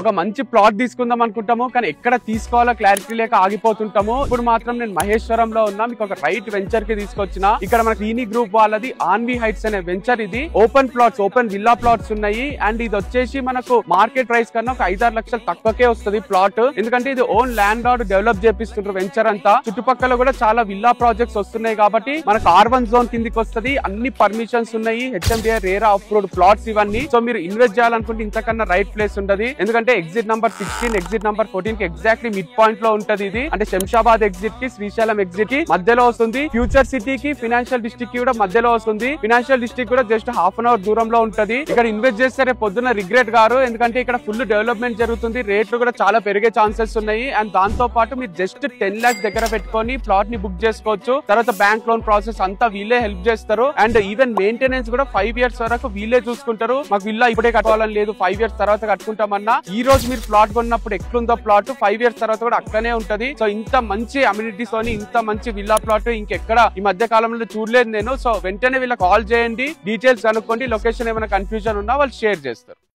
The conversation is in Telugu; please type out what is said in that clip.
ఒక మంచి ప్లాట్ తీసుకుందాం అనుకుంటాము, కానీ ఎక్కడ తీసుకోవాలో క్లారిటీ లేక ఆగిపోతుంటాము. ఇప్పుడు మాత్రం నేను మహేశ్వరంలో ఉన్నా, మీకు ఒక రైట్ వెంచర్ కి తీసుకొచ్చిన. ఇక్కడ మన క్లీనీ గ్రూప్ వాళ్ళది ఆన్వి హైట్స్ అనే వెంచర్. ఇది open plots, open villa plots ఉన్నాయి. అండ్ ఇది వచ్చేసి మనకు మార్కెట్ ప్రైస్ కన్నా ఒక 5-6 లక్షలు తక్కువకే వస్తుంది ప్లాట్. ఎందుకంటే ఇది ఓన్ ల్యాండ్ లార్డ్ డెవలప్ చేపిస్తుంటారు వెంచర్ అంతా. చుట్టుపక్కల కూడా చాలా విల్లా ప్రాజెక్ట్స్ వస్తున్నాయి కాబట్టి మనకు R1 జోన్ కిందికి వస్తుంది. అన్ని పర్మిషన్స్ ఉన్నాయి, HMDA రేరా అప్రూవ్డ్ ప్లాట్స్ ఇవన్నీ. సో మీరు ఇన్వెస్ట్ చేయాలనుకుంటే ఇంతకన్నా రైట్ ప్లేస్ ఉండదు. ఎందుకంటే ఎగ్జిట్ నంబర్ 16, ఎగ్జిట్ నంబర్ 14 కి ఎగ్జాక్ట్లీ మిడ్ పాయింట్ లో ఉంటది. ఇది అంటే శంషాబాద్ ఎగ్జిట్ కి, శ్రీశైలం ఎగ్జిట్ కి మధ్యలో వస్తుంది. ఫ్యూచర్ సిటీకి, ఫైనాన్షియల్ డిస్ట్రిక్ట్ కి కూడా మధ్యలో వస్తుంది. ఫైనాన్షియల్ డిస్ట్రిక్ట్ కూడా జస్ట్ ½ అవర్ దూరంలో ఉంటది. ఇక్కడ ఇన్వెస్ట్ చేస్తే రేపు పొద్దున్న రిగ్రెట్ గారు, ఎందుకంటే ఇక్కడ ఫుల్ డెవలప్మెంట్ జరుగుతుంది. రేట్లు కూడా చాలా పెరిగే ఛాన్సెస్ ఉన్నాయి. అండ్ దాంతో పాటు మీరు జస్ట్ 10 lakhs దగ్గర పెట్టుకొని ప్లాట్ ని బుక్ చేసుకోవచ్చు. తర్వాత బ్యాంక్ లోన్ ప్రాసెస్ అంతా వీళ్ళే హెల్ప్ చేస్తారు. అండ్ ఈవెన్ మెయింటెనెన్స్ కూడా 5 years వరకు వీళ్ళే చూసుకుంటారు. మాకు విల్లా ఇప్పుడే కట్టుకోవాలని లేదు, 5 years తర్వాత కట్టుకుంటామన్నా ఈ రోజు మీరు ప్లాట్ కొన్నప్పుడు ఎట్లుందో ప్లాట్ 5 years తర్వాత కూడా అక్కడనే ఉంటది. సో ఇంత మంచి అమ్యూనిటీస్ తోని ఇంత మంచి విల్లా ప్లాట్ ఇంకెక్కడ ఈ మధ్య కాలంలో చూడలేదు నేను. సో వెంటనే వీళ్ళకి కాల్ చేయండి, డీటెయిల్స్ కనుక్కోండి. లొకేషన్ ఏమైనా కన్ఫ్యూజన్ ఉన్నా వాళ్ళు షేర్ చేస్తారు.